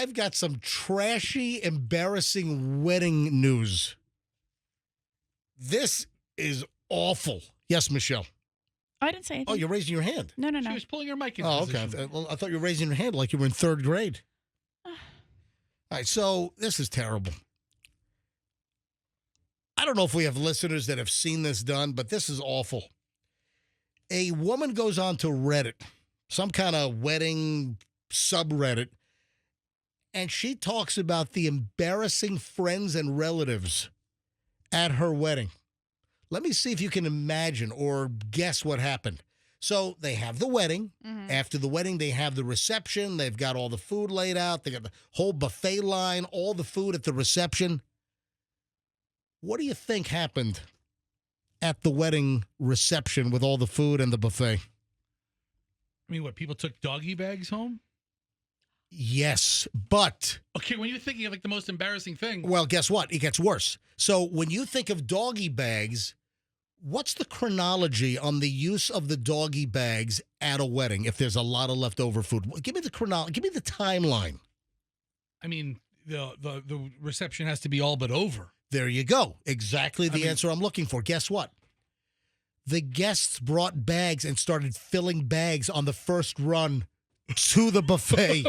I've got some trashy, embarrassing wedding news. This is awful. Yes, Michelle. I didn't say anything. Oh, you're raising your hand. No. She was pulling her mic into Okay. position. Well, I thought you were raising your hand like you were in third grade. All right, so this is terrible. I don't know if we have listeners that have seen this done, but this is awful. A woman goes on to Reddit, some kind of wedding subreddit, and she talks about the embarrassing friends and relatives at her wedding. Let me see if you can imagine or guess what happened. So they have the wedding. Mm-hmm. After the wedding, they have the reception. They've got all the food laid out. They got the whole buffet line, all the food at the reception. What do you think happened at the wedding reception with all the food and the buffet? I mean, what, people took doggy bags home? Yes, but... Okay, when you're thinking of like the most embarrassing thing. Well, guess what? It gets worse. So when you think of doggy bags, what's the chronology on the use of the doggy bags at a wedding if there's a lot of leftover food? Give me the chronology. Give me the timeline. I mean, the reception has to be all but over. There you go. Exactly the answer I'm looking for. Guess what? The guests brought bags and started filling bags on the first run to the buffet.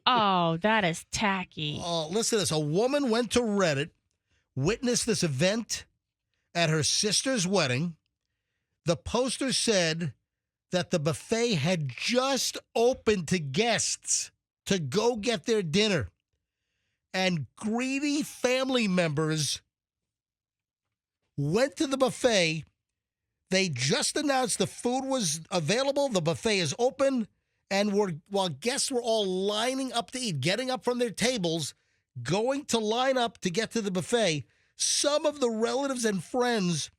Oh, that is tacky. Listen to this. A woman went to Reddit, witnessed this event at her sister's wedding. The poster said that the buffet had just opened to guests to go get their dinner. And greedy family members went to the buffet. They just announced the food was available. The buffet is open. And while guests were all lining up to eat, getting up from their tables, going to line up to get to the buffet, some of the relatives and friends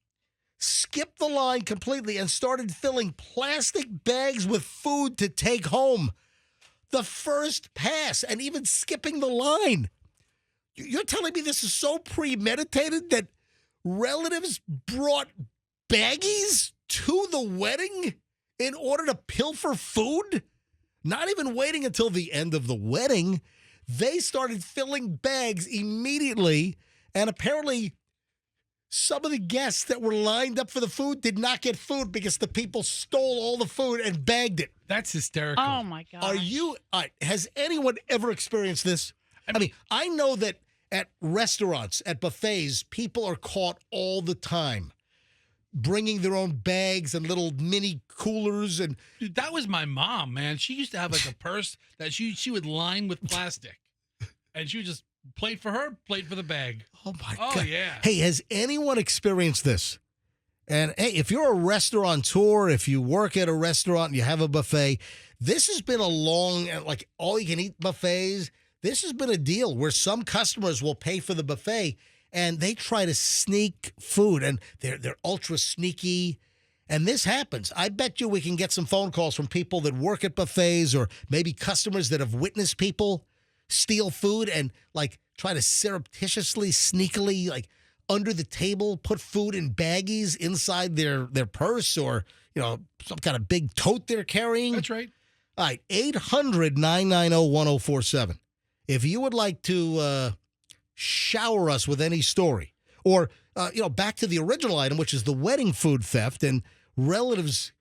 skipped the line completely and started filling plastic bags with food to take home. The first pass and even skipping the line. You're telling me this is so premeditated that relatives brought baggies to the wedding in order to pilfer food? Not even waiting until the end of the wedding. They started filling bags immediately, and apparently some of the guests that were lined up for the food did not get food because the people stole all the food and bagged it. That's hysterical. Oh, my God. Has anyone ever experienced this? I mean, I know that at restaurants, at buffets, people are caught all the time bringing their own bags and little mini coolers. And Dude, that was my mom, man. She used to have like a purse that she would line with plastic. And she would just plate for her, plate for the bag. oh my Oh, God. yeah. Hey, has anyone experienced this? And hey, if you're a restaurateur, if you work at a restaurant and you have a buffet, this has been a long, like all you can eat buffets. This has been a deal where some customers will pay for the buffet and they try to sneak food, and they're ultra sneaky. And this happens. I bet you we can get some phone calls from people that work at buffets or maybe customers that have witnessed people steal food and like try to surreptitiously, sneakily, like under the table, put food in baggies inside their purse or, some kind of big tote they're carrying. That's right. All right, 800-990-1047. If you would like to shower us with any story or, back to the original item, which is the wedding food theft and relatives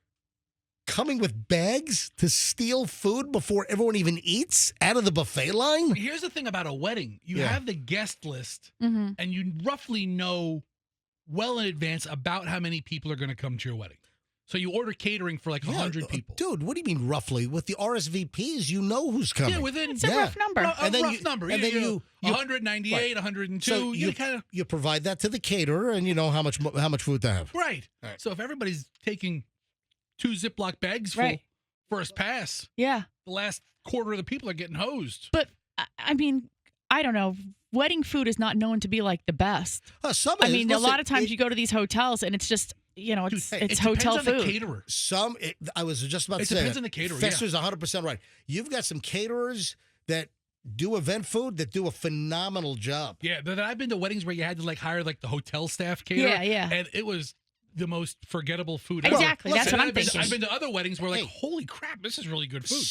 coming with bags to steal food before everyone even eats out of the buffet line. Here's the thing about a wedding. You Yeah. have the guest list, Mm-hmm. and you roughly know well in advance about how many people are going to come to your wedding. So you order catering for like 100 people. Dude, what do you mean roughly? With the RSVPs, you know who's coming. Yeah, within It's a rough number. a And then rough number. and then you 198, right. 102. So you kind of you provide that to the caterer, and you know how much food to have. right. Right. So if everybody's taking 2 Ziploc bags full Right. first pass, Yeah. the last quarter of the people are getting hosed. But, I mean, I don't know. Wedding food is not known to be like the best. A lot of times you go to these hotels and it's just, it's Dude, it's it hotel depends on food. the caterer. I was just about to It say depends that. on the caterer, Fester's 100% right. You've got some caterers that do event food that do a phenomenal job. Yeah, but I've been to weddings where you had to like hire like the hotel staff caterer. Yeah, yeah. And it was the most forgettable food ever. Exactly. That's listen, what I'm thinking. I've been to other weddings where like, Hey. holy crap, this is really good food.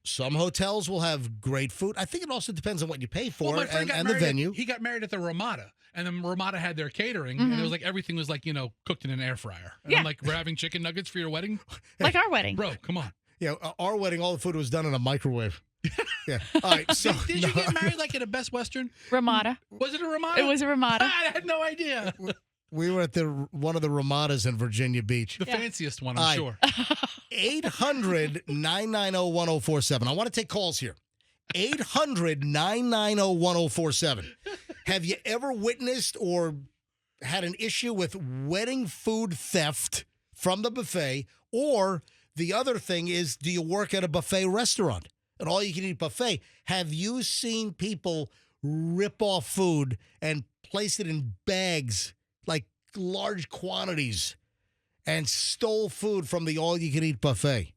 Some hotels will have great food. I think it also depends on what you pay for Well, my friend and, got and the married venue. He got married at the Ramada, and the Ramada had their catering, and it was like everything was like cooked in an air fryer. And Yeah. I'm like, we're having chicken nuggets for your wedding, Like our wedding. bro. Come on. Yeah, our wedding, all the food was done in a microwave. Yeah. All right. So Did you get married like at a Best Western? Ramada. Was it a Ramada? It was a Ramada. I had no idea. we were at one of the Ramadas in Virginia Beach. The fanciest one, I'm sure. 800-990-1047. I want to take calls here. 800-990-1047. Have you ever witnessed or had an issue with wedding food theft from the buffet? Or the other thing is, do you work at a buffet restaurant? An all-you-can-eat buffet. Have you seen people rip off food and place it in bags, like large quantities, and stole food from the all-you-can-eat buffet?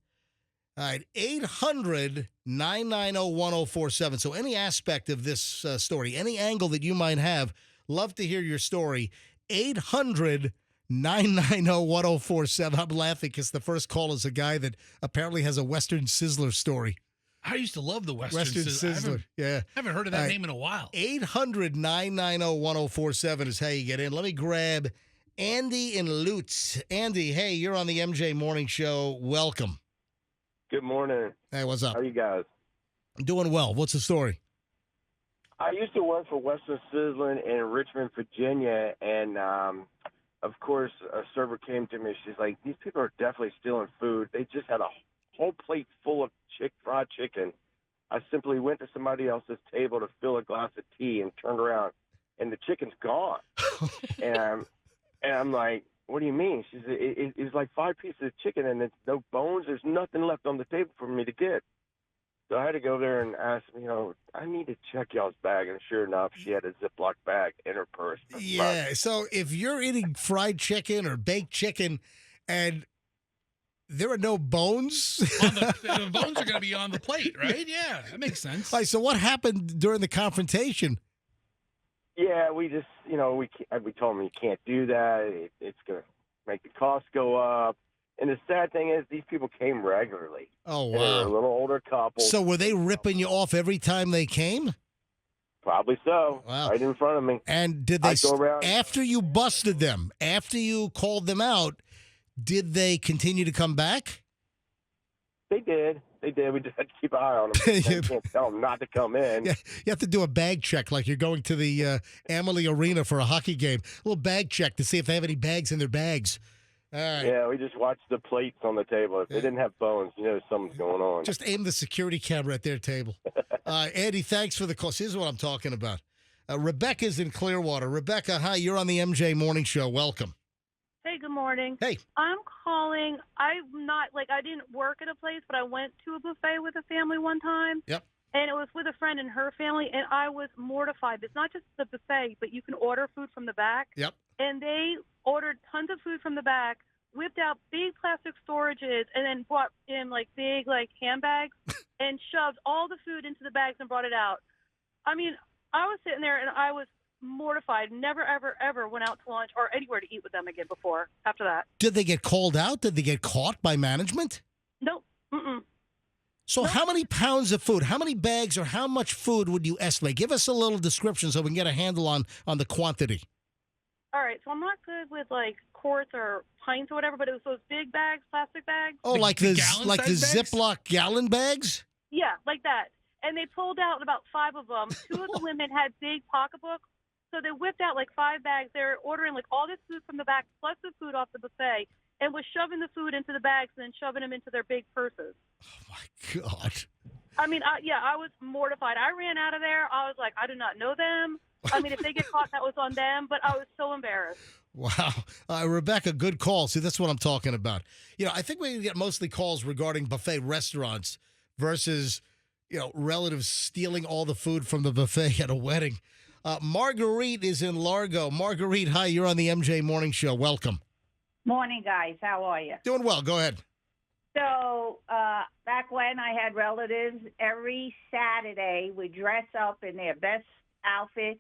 All right, 800-990-1047. So any aspect of this story, any angle that you might have, love to hear your story. 800-990-1047. I'm laughing because the first call is a guy that apparently has a Western Sizzler story. I used to love the Western Sizzler. I haven't heard of that All right. name in a while. 800-990-1047 is how you get in. Let me grab Andy in Lutz. Andy, hey, you're on the MJ Morning Show. Welcome. Good morning. Hey, what's up? How are you guys? Doing well. What's the story? I used to work for Western Sizzling in Richmond, Virginia, and of course, a server came to me. She's like, "These people are definitely stealing food. They just had a whole plate full of fried chicken." I simply went to somebody else's table to fill a glass of tea and turned around, and the chicken's gone. and I'm like, "What do you mean?" She said, "It's like 5 pieces of chicken, and it's no bones. There's nothing left on the table for me to get." So I had to go there and ask, I need to check y'all's bag. And sure enough, she had a Ziploc bag in her purse. Yeah. So if you're eating fried chicken or baked chicken and there are no bones. The bones are going to be on the plate, right? Yeah, that makes sense. All right, so what happened during the confrontation? Yeah, we just, we told them you can't do that. It's going to make the cost go up. And the sad thing is these people came regularly. Oh, They're a wow. little older couple. So were they ripping you off every time they came? Probably so. Wow. Right in front of me. And did they, I'd go around- after you busted them, after you called them out, did they continue to come back? They did. We just had to keep an eye on them. You can't tell them not to come in. Yeah, you have to do a bag check like you're going to the Amalie Arena for a hockey game. A little bag check to see if they have any bags in their bags. All right. Yeah, we just watched the plates on the table. If they didn't have bones, something's going on. Just aim the security camera at their table. Andy, thanks for the call. See, this is what I'm talking about. Rebecca's in Clearwater. Rebecca, hi. You're on the MJ Morning Show. Welcome. Hey, good morning. Hey. I'm calling. I'm not, I didn't work at a place, but I went to a buffet with a family one time. Yep. And it was with a friend and her family, and I was mortified. It's not just the buffet, but you can order food from the back. Yep. And they ordered tons of food from the back, whipped out big plastic storages, and then brought in, big, handbags and shoved all the food into the bags and brought it out. I mean, I was sitting there, and I was mortified. Never, ever, ever went out to lunch or anywhere to eat with them again after that. Did they get called out? Did they get caught by management? Nope. Mm-mm. So how many pounds of food, how many bags, or how much food would you estimate? Give us a little description so we can get a handle on the quantity. All right, so I'm not good with quarts or pints or whatever, but it was those big bags, plastic bags. Oh, The like the gallon-sized bags? Ziploc gallon bags? Yeah, like that. And they pulled out about 5 of them. 2 of the women had big pocketbooks, so they whipped out 5 bags. They're ordering all this food from the back, plus the food off the buffet, and was shoving the food into the bags and then shoving them into their big purses. Oh, my God. I mean, I was mortified. I ran out of there. I was like, I do not know them. I mean, if they get caught, that was on them, but I was so embarrassed. Wow. Rebecca, good call. See, that's what I'm talking about. I think we get mostly calls regarding buffet restaurants versus, relatives stealing all the food from the buffet at a wedding. Marguerite is in Largo. Marguerite, hi. You're on the MJ Morning Show. Welcome. Morning, guys. How are you? Doing well. Go ahead. So, back when I had relatives, every Saturday we dress up in their best outfits,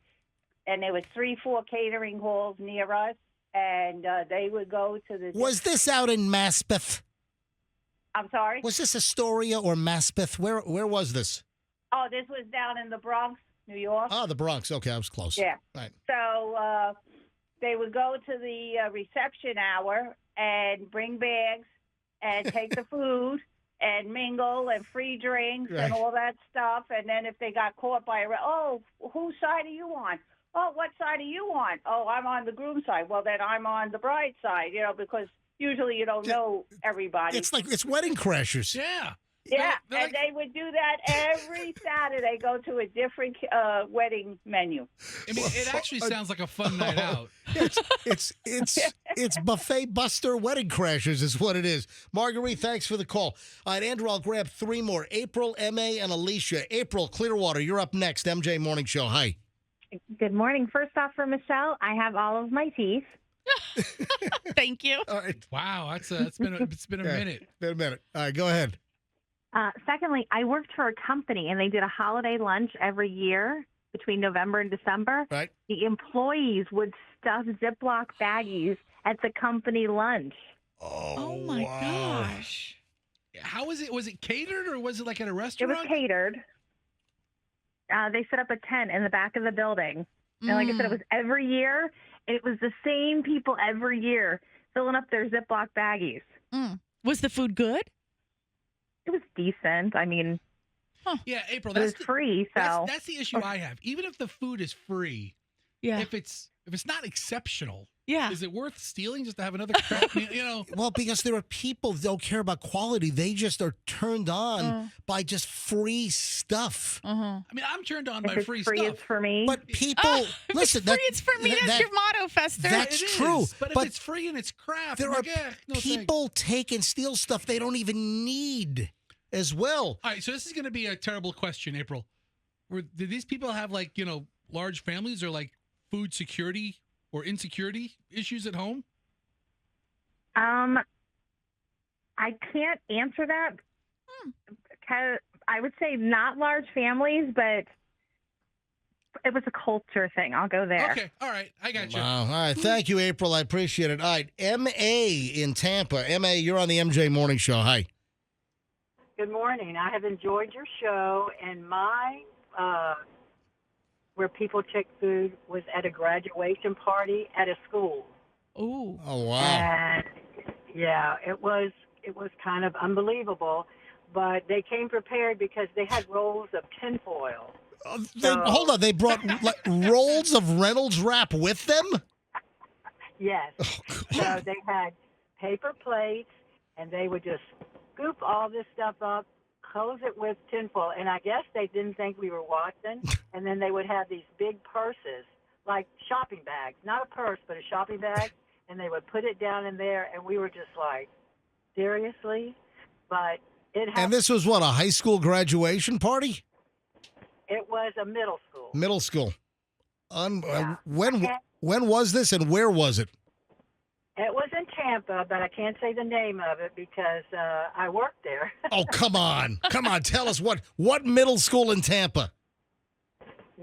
and there was 3-4 catering halls near us. and they would go to the. Was this out in Maspeth? I'm sorry. Was this Astoria or Maspeth? Where was this? Oh, this was down in the Bronx, New York. Oh, the Bronx. Okay, I was close. Yeah. Right. So they would go to the reception hour and bring bags and take the food and mingle and free drinks Right. and all that stuff. And then if they got caught by whose side are you on? Oh, what side are you on? Oh, I'm on the groom side. Well, then I'm on the bride side, because usually you don't know everybody. It's Wedding Crashers. Yeah. Yeah, They're and they would do that every Saturday, go to a different wedding menu. I mean, it actually sounds like a fun night out. It's buffet buster Wedding Crashers is what it is. Marguerite, thanks for the call. All right, Andrew, I'll grab three more. April, M.A., and Alicia. April, Clearwater, you're up next. MJ Morning Show. Hi. Good morning. First off, for Michelle, I have all of my teeth. Thank you. All right. Wow, it's been a minute. Been a minute. All right, go ahead. Secondly, I worked for a company, and they did a holiday lunch every year between November and December. Right. The employees would stuff Ziploc baggies at the company lunch. Oh my wow. gosh. How was it? Was it catered or was it like at a It restaurant? was catered. They set up a tent in the back of the building. And like I said, it was every year. And it was the same people every year filling up their Ziploc baggies. Was the food good? It was decent. I mean, Yeah, April. it was free, so. That's the issue I have. Even if the food is free, Yeah. if it's not exceptional, Yeah. is it worth stealing just to have another crap meal? Well, because there are people that don't care about quality. They just are turned on by just free stuff. Uh-huh. I mean, I'm turned on If by it's free free, stuff. it's for me. But people, If listen, it's free, it's for me. That's your motto, Fester. That's It is, true, But if but it's free and it's crap, there I'm are like, no thanks. people take and steal stuff they don't even need as well. All right, so this is going to be a terrible question, April. Did these people have large families or like food security or insecurity issues at home? I can't answer that. I would say not large families, but it was a culture thing. I'll go there. Okay, all right, I got you. Wow. All right. Thank you, April. I appreciate it. All right. M.A. in Tampa. M.A., you're on the MJ Morning Show. Hi. Good morning. I have enjoyed your show, and my where people check food was at a graduation party at a school. Ooh. Oh, wow. And yeah, it was kind of unbelievable, but they came prepared because they had rolls of tinfoil. Hold on. They brought rolls of Reynolds wrap with them? Yes. So they had paper plates, and they would just scoop all this stuff up, close it with tinfoil, and I guess they didn't think we were watching, and then they would have these big purses, like shopping bags, not a purse, but a shopping bag, and they would put it down in there, and we were just like, seriously? But it And this was what, a high school graduation party? It was a middle school. Middle school. Yeah. When was this and where was it? It was in Tampa, but I can't say the name of it because I worked there. Oh, come on. Come on. Tell us what middle school in Tampa?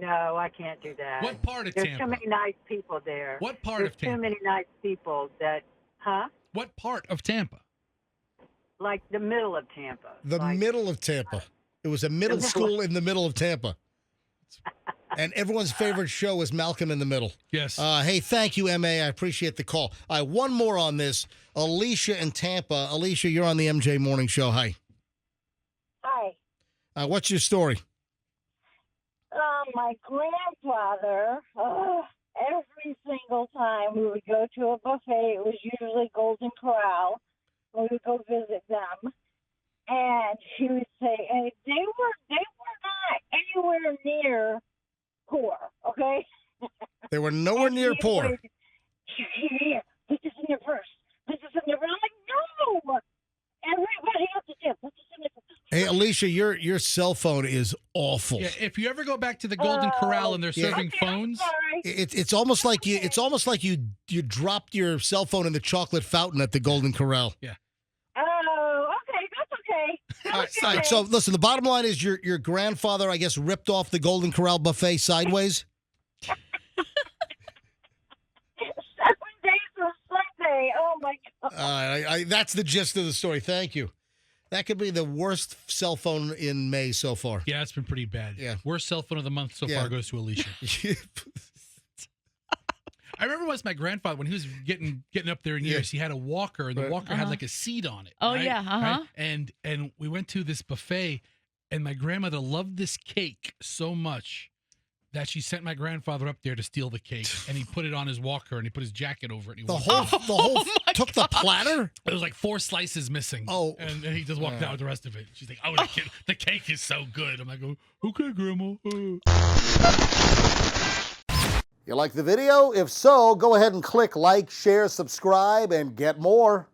No, I can't do that. What part of There's Tampa? too many nice people there. What part There's of Tampa? too many nice people that, What part of Tampa? like the middle of Tampa. The like, middle of Tampa. It was a middle school in the middle of Tampa. And everyone's favorite show is Malcolm in the Middle. Yes. Hey, thank you, M.A. I appreciate the call. All right, one more on this. Alicia in Tampa. Alicia, you're on the MJ Morning Show. Hi. Hi. What's your story? My grandfather, every single time we would go to a buffet, it was usually Golden Corral. We would go visit them, and he would say, and they were not anywhere near poor. Okay. They were nowhere near poor. Here, put this in your purse. Put this in your purse. I'm like, no. Everybody has to tip. Put this in your purse. Hey, Alicia, your cell phone is awful. Yeah, if you ever go back to the Golden Corral and they're serving phones, It's almost like you dropped your cell phone in the chocolate fountain at the Golden Corral. Yeah. Oh, okay, that's okay. All right, so listen, the bottom line is your grandfather, I guess, ripped off the Golden Corral buffet sideways. 7 days a day. Oh my God. That's the gist of the story. Thank you. That could be the worst cell phone in May so far. Yeah, it's been pretty bad. Yeah. Worst cell phone of the month so Yeah. far goes to Alicia. I remember once my grandfather, when he was getting up there in years, he had a walker, and the Right. walker had like a seat on it. Oh, right? yeah, uh-huh. Right? And we went to this buffet, and my grandmother loved this cake so much that she sent my grandfather up there to steal the cake, and he put it on his walker, and he put his jacket over it. And he The walked out. whole took the platter. It was like 4 slices missing. Oh. and he just walked out with the rest of it. She's like, "Oh, the cake is so good." I'm like, "Oh, okay, Grandma." You like the video? If so, go ahead and click like, share, subscribe, and get more.